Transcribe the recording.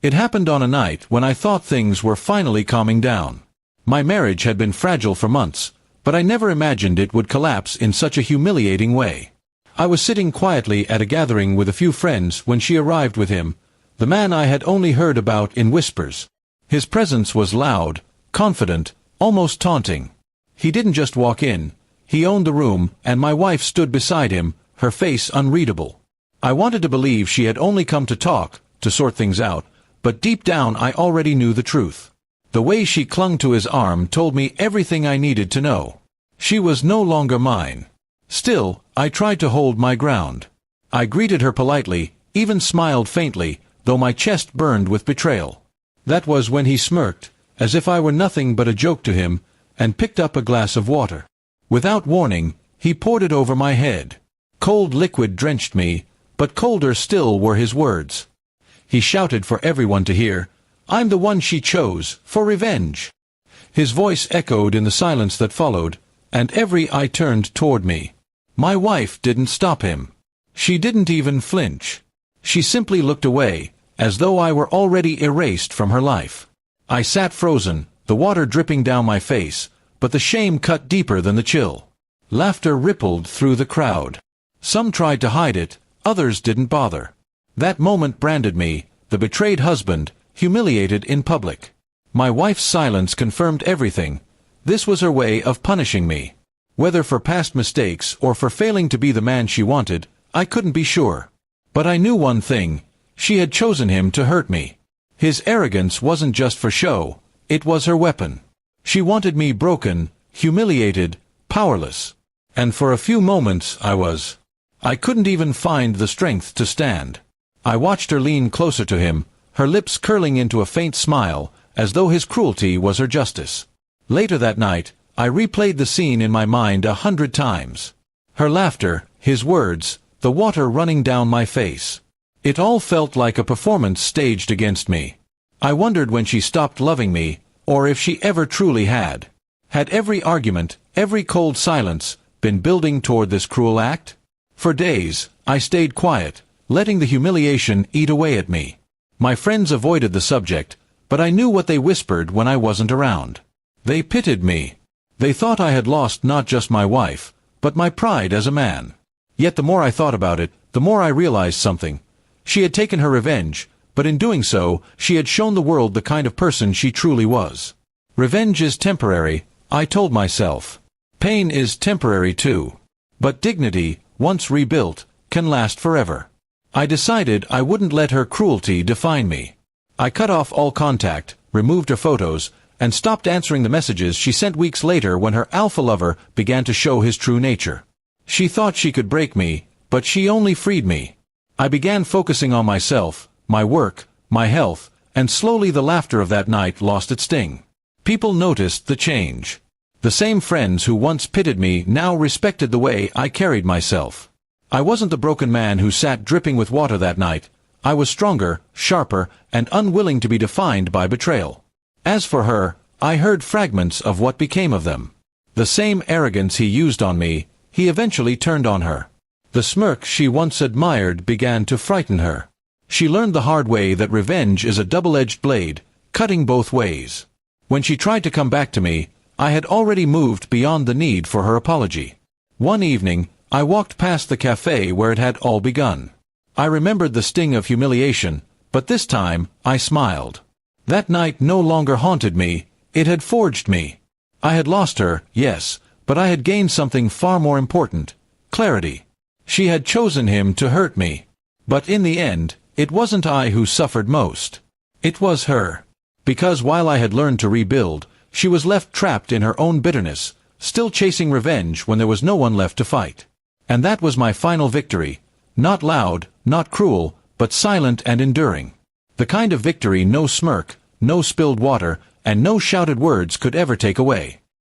It happened on a night when I thought things were finally calming down. My marriage had been fragile for months, but I never imagined it would collapse in such a humiliating way. I was sitting quietly at a gathering with a few friends when she arrived with him, the man I had only heard about in whispers. His presence was loud, confident, almost taunting. He didn't just walk in, he owned the room, and my wife stood beside him, her face unreadable. I wanted to believe she had only come to talk, to sort things out, but deep down I already knew the truth. The way she clung to his arm told me everything I needed to know. She was no longer mine. Still, I tried to hold my ground. I greeted her politely, even smiled faintly, though my chest burned with betrayal. That was when he smirked, as if I were nothing but a joke to him, and picked up a glass of water. Without warning, he poured it over my head. Cold liquid drenched me, but colder still were his words. He shouted for everyone to hear, "I'm the one she chose, for revenge." His voice echoed in the silence that followed, and every eye turned toward me. My wife didn't stop him. She didn't even flinch. She simply looked away, as though I were already erased from her life. I sat frozen, the water dripping down my face, but the shame cut deeper than the chill. Laughter rippled through the crowd. Some tried to hide it, others didn't bother. That moment branded me, the betrayed husband, humiliated in public. My wife's silence confirmed everything. This was her way of punishing me. Whether for past mistakes or for failing to be the man she wanted, I couldn't be sure. But I knew one thing: she had chosen him to hurt me. His arrogance wasn't just for show, it was her weapon. She wanted me broken, humiliated, powerless. And for a few moments I couldn't even find the strength to stand. I watched her lean closer to him, her lips curling into a faint smile, as though his cruelty was her justice. Later that night, I replayed the scene in my mind 100 times. Her laughter, his words, the water running down my face. It all felt like a performance staged against me. I wondered when she stopped loving me, or if she ever truly had. Had every argument, every cold silence, been building toward this cruel act? For days, I stayed quiet, letting the humiliation eat away at me. My friends avoided the subject, but I knew what they whispered when I wasn't around. They pitied me. They thought I had lost not just my wife, but my pride as a man. Yet the more I thought about it, the more I realized something. She had taken her revenge, but in doing so, she had shown the world the kind of person she truly was. Revenge is temporary, I told myself. Pain is temporary too. But dignity, once rebuilt, can last forever. I decided I wouldn't let her cruelty define me. I cut off all contact, removed her photos, and stopped answering the messages she sent weeks later when her alpha lover began to show his true nature. She thought she could break me, but she only freed me. I began focusing on myself, my work, my health, and slowly the laughter of that night lost its sting. People noticed the change. The same friends who once pitied me now respected the way I carried myself. I wasn't the broken man who sat dripping with water that night. I was stronger, sharper, and unwilling to be defined by betrayal. As for her, I heard fragments of what became of them. The same arrogance he used on me, he eventually turned on her. The smirk she once admired began to frighten her. She learned the hard way that revenge is a double-edged blade, cutting both ways. When she tried to come back to me, I had already moved beyond the need for her apology. One evening, I walked past the cafe where it had all begun. I remembered the sting of humiliation, but this time, I smiled. That night no longer haunted me, it had forged me. I had lost her, yes, but I had gained something far more important: clarity. She had chosen him to hurt me. But in the end, it wasn't I who suffered most. It was her. Because while I had learned to rebuild, she was left trapped in her own bitterness, still chasing revenge when there was no one left to fight. And that was my final victory. Not loud, not cruel, but silent and enduring. The kind of victory no smirk, no spilled water, and no shouted words could ever take away.